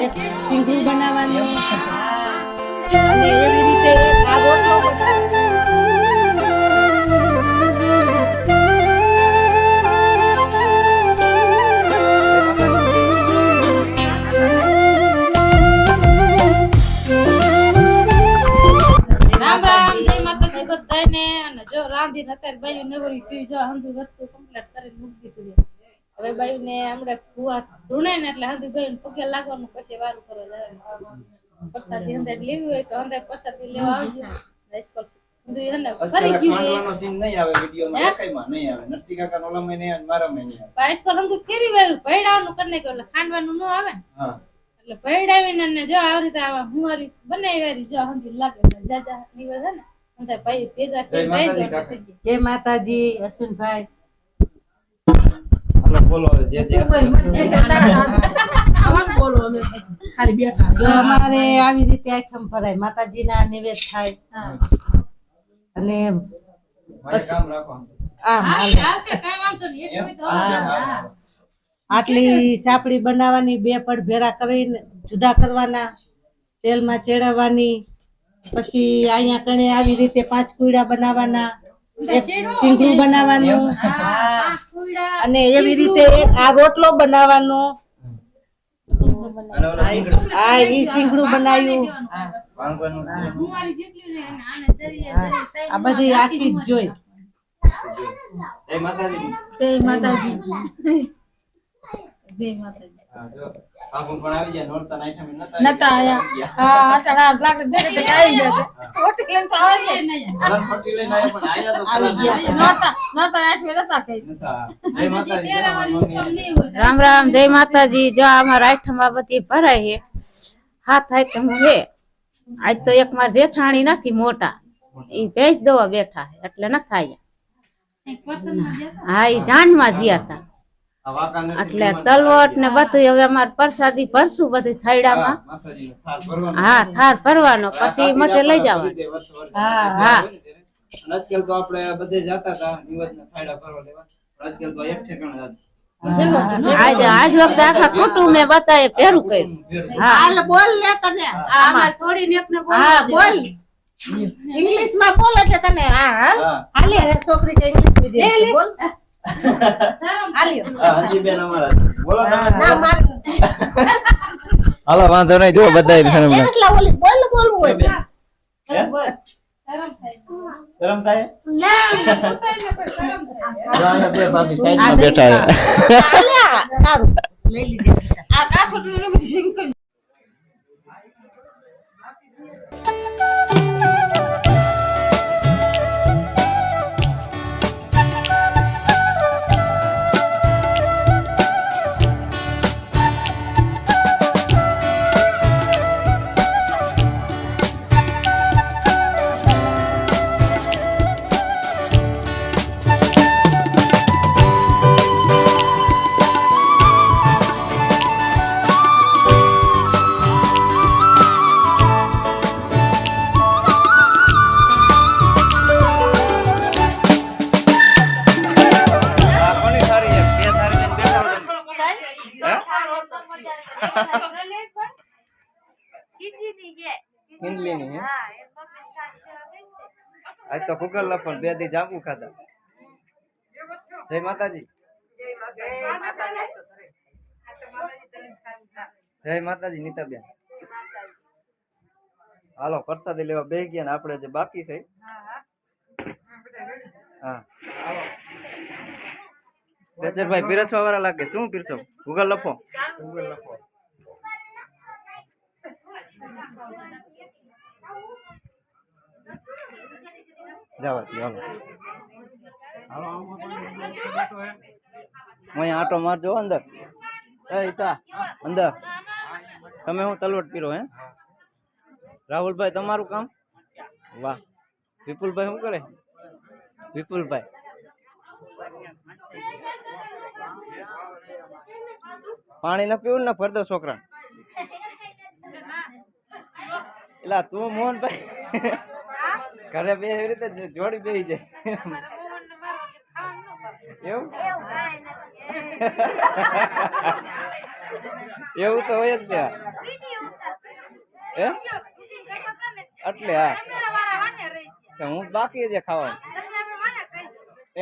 એક સિંગું બનાવવાનું અને એવી રીતે આ રોટલો જો રાંધી અત્યારે બાયું નવરી પી જો હંધી વસ્તુ કમ્પ્લીટ કરીને મૂકી દીધી હવે બાયું ને હમણાં ભૂવા ધૂણે ને એટલે હંધી બાયું પગે લાગવાનું પછી વારું કરવા જવાનું પ્રસાદી હંધે લેવી હોય તો હંધે પ્રસાદી લેવા આવજો સ્કૂલ હંધી હને ફરી ગયું ખાંડવાનો સીન નહીં આવે વિડિયોમાં એકાઈમાં નહીં આવે નરસિંહ કાકા ઓલા મહિને અને મારા મહિને આવે સ્કૂલ હંધી ફેરી વારું ભેડાવાનું કરીને કે એટલે ખાંડવાનું ન આવે હા એટલે ભેડાવીને ને જો આવી રીતે આવા હુંવારી બનાવી જો હંધી લાગે જાજા નીવે છે ને અંતે ભાઈ ભેગા થઈ જાય જય માતાજી અશ્વિનભાઈ હાલો બોલો જે બોલો અમે ખાલી બેઠા જો અમારે આવી રીતે આઈટમ ભરાય માતાજીના નિવેદ થાય અને મારે કામ રાખો હા હાલે ચાલશે કઈ વાંધો નહીં એટલું તો હા આટલી સાપડી બનાવવાની બે પડ ભેરા કરીને જુદા કરવાના તેલમાં ચેડવવાની પછી અહીંયા કણે આવી રીતે 5 કુયડા બનાવવાના એક સિંગું બનાવવાનું અને એવી રીતે આ રોટલો બનાવવાનો અને ઓલા આ ઈ સિંગડું બનાવ્યું વાંગવાનું હુંવારી જેટલી ને આને જરીએ આ બધી આખી જ જોઈ જય માતાજી જય માતાજી જય માતાજી હા જો બાપુ પણ આવી ગયા નોરતા નાઈઠા મે નતા આયા હા આટલા લાગે દે કે આવી ગયા ઓટી લઈને તો આવી નહીં ઘર ફટી લઈને આયા પણ આયા તો આવી ગયા નતા આઠ નતા કઈ નતા જય માતાજી રામ રામ જય માતાજી જો અમારા આઠમાં બધી ભરાય છે હાથ આઈટમ છે આજ તો એક માર જેઠાણી નથી મોટા ઈ ભેજ દવા બેઠા છે એટલે ન થાય હા ઈ જાનમાં જ્યા હતા આ વાકાને એટલે તલવટ ને બધું હવે અમાર પ્રસાદી ભરશું બધી થાળીમાં માતાજી થાર ભરવાનો હા થાર ભરવાનો પછી મટે લઈ જવાનું હા, હા. આજકાલ તો આપણે બધે જતા હતા નિવેદના થાળા ભરવા લેવા આજકાલ તો એક ઠેકાણે આજ વખતે આખા કુટુંબે બતાએ ભેરું કર્યું હા હાલ બોલ લે તને આ અમાર છોડીને એકને હા બોલ બોલ ઇંગ્લિશ માં બોલ એટલે તને હા હાલ હા હાલે હે છોકરી કે ઇંગ્લિશ મીડિયમ છે બોલ હાલ્યો હાજી બેન અમારા બોલો તમે ના માર હાલો વાંધો નહીં જો બધાય શરમ એટલા ઓલી બોલ બોલવું હોય હે શરમ થાય શરમ થાય જો અહીંયા બે ભાભી આ સાઈડમાં બેઠા છે હાલ્યા તારું લઈ લીધે આ કાછો ને બધું ભેગું કરી કોની સારી છે બે સારી લઈને બેઠા હો તમે હિન્દલીની હે આજ તો કુકર લફણ બે દી જાંબુ ખાધા જય માતાજી જય માતાજી નીતાબેન હાલો પ્રસાદી લેવા બેસી ગયા ને આપણે જે બાકી છે હા બેચરભાઈ પીરસવા વાળા લાગે શું પીરસો ગૂગલ લખો જાવા હાલો અહીંયા આટો મારજો અંદર એ ઈટા અંદર તમે હું તલવટ પીરો હે રાહુલભાઈ તમારું કામ વાહ વિપુલભાઈ શું કરે વિપુલભાઈ પાણી ના પીવું ને ફરદો છોકરા એલા તું મોહનભાઈ ઘરે બે એવી રીતે જોડી બેસી જાય એવું એવું તો હોય જ ત્યાં હે એટલે હા તો હું બાકી છે ખાવાનું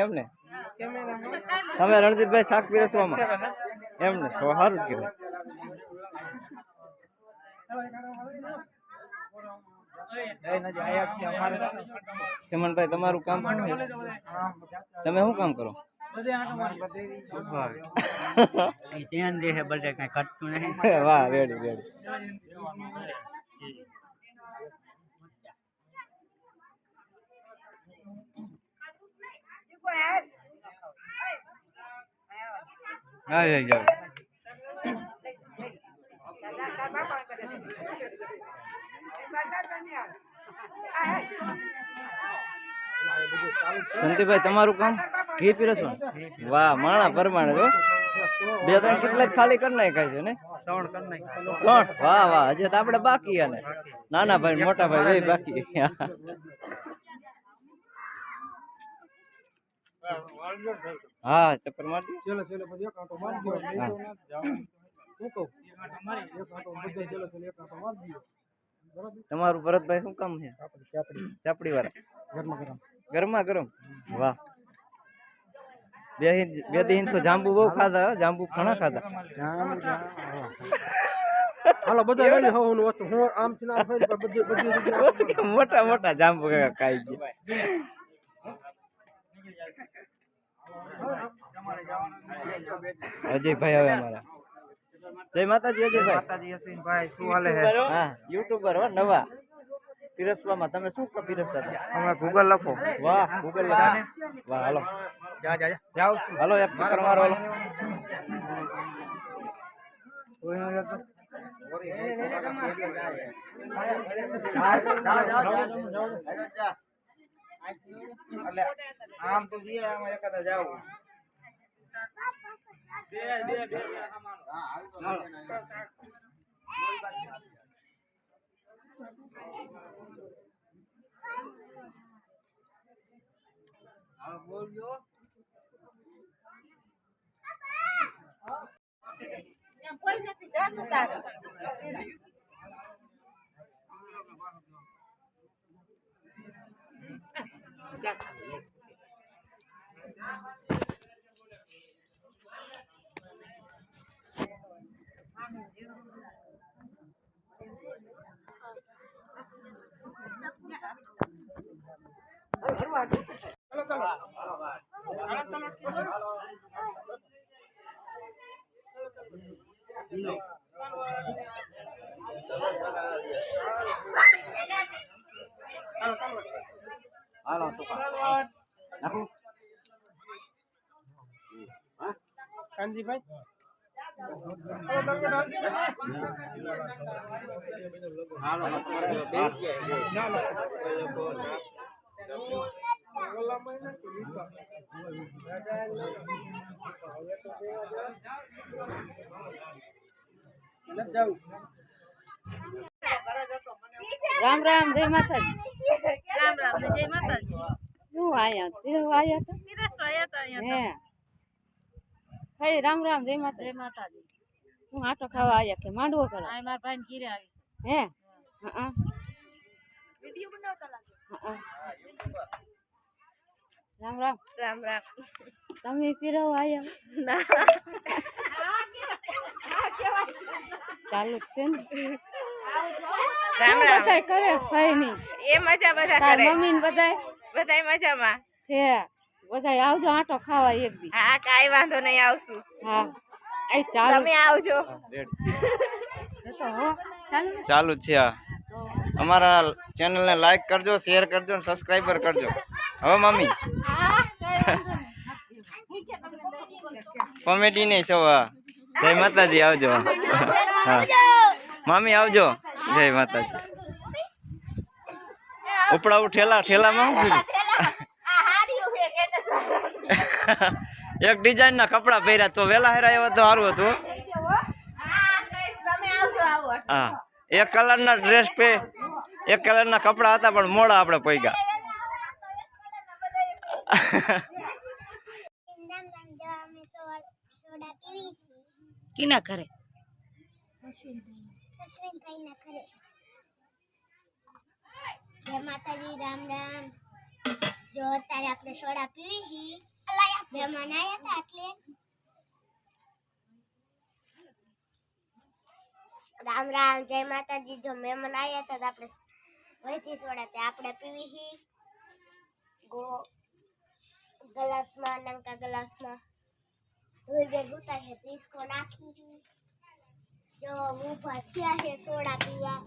એમ ને તમે રણજીતભાઈ શાક પીરસવામાં એમ ને તો સારું કહેવાય. ચમનભાઈ તમારું કામ શું છે? તમે શું કામ કરો? ધ્યાન દે છે બધે કઈ ઘટતું નહીં. વાહ રેડી રેડી. હા જઈ જાવ. સંતીભાઈ તમારું કામ ઘી પીરસવાનું? વાહ માણા પરમાણે જો 2-3 કેટલા જ ખાલી કરી નાખાય છે ને? 3. વાહ વાહ હજી તો આપણે બાકી અને નાના ભાઈ મોટા ભાઈ બે બાકી. હા ચક્કર મારી તમારું ભરતભાઈ શું કામ છે? ચાપડી વાળા ગરમા ગરમ. વાહ બે દિન તો જાંબુ બહુ ખાધા. જાંબુ ઘણા ખાધા. હાલો બધા રેડી હોવાનું હતું. હું આમ થી ના ફેર બધી મોટા મોટા જાંબુ ખાઈ ગયા. અજયભાઈ હવે અમારા જય માતાજી. અજયભાઈ માતાજી અશ્વિનભાઈ શું હાલે છે? હા યુટ્યુબર હો નવા. પીરસવામાં તમે શું પીરસતા હતા? તમે ગૂગલ લખો. વાહ ગૂગલ વાહ હાલો જાઉં છું. હાલો એક ચક્કર મારો હાલો. આમ તો જઈએ આમાં એકાદા જાવું. હાલો નાખું કાનજીભાઈ રામ રામ જય માતાજી. રામ રામ ને જય માતાજી. શું આયા પીરસવા આયા હતા? પીરસવા આયા તા અહીંયા. હે ભાઈ રામ રામ જય માતાજી. જય માતાજી. હું આટો ખાવા આયા કે માંડવો કરો? આ મારા ભાઈ ઘીરે આવી હે હા વિડિયો બનાવતા લાગે. રામ રામ. રામ રામ. તમે પીરવા આયા? ચાલુ જ છે ને. રામ રામ. બધાય કરે ભાઈ ની એ મજા બધા તાર કરે. મમ્મી ને બધાય બધાય મજામાં. છે બધાય આવજો આટો ખાવા એક દી. હા કાઈ વાંધો નહીં આવશું. હા આઈ ચાલુ તમે આવજો. તો હો ચાલુ ચાલુ જ છે. આ અમારા ચેનલને લાઈક કરજો, શેર કરજો અને સબસ્ક્રાઈબર કરજો. હવે મમ્મી કોમેડી નહીં સૌ. હા જય માતાજી આવજો. હા મામી આવજો. જય માતાજી. ઉપડાવું ઠેલામાં શું કર્યું? એક ડિઝાઇન ના કપડા પહેર્યા તો વેલા હેરા એવા તો સારું હતું. હા એક કલર ના ડ્રેસ એક કલર ના કપડા હતા પણ મોડા આપણે પૈગા. કિના કરે? અશ્વિનભાઈ ના ઘરે. જય માતાજી, રામ રામ. જો અત્યારે આપણે સોડા પીવી હી. મહેમાન આવ્યા હતા એટલે રામ રામ, જય માતાજી. જો મહેમાન આવ્યા હતા તો આપણે વહીથી સોડા તે આપણે પીવી હી. ગ્લાસમાં, નંકા ગ્લાસમાં ધોઈ બે ગુતા છે, ડિસ્કો નાખી હી. જો ઊભા થયા છે સોડા પીવા.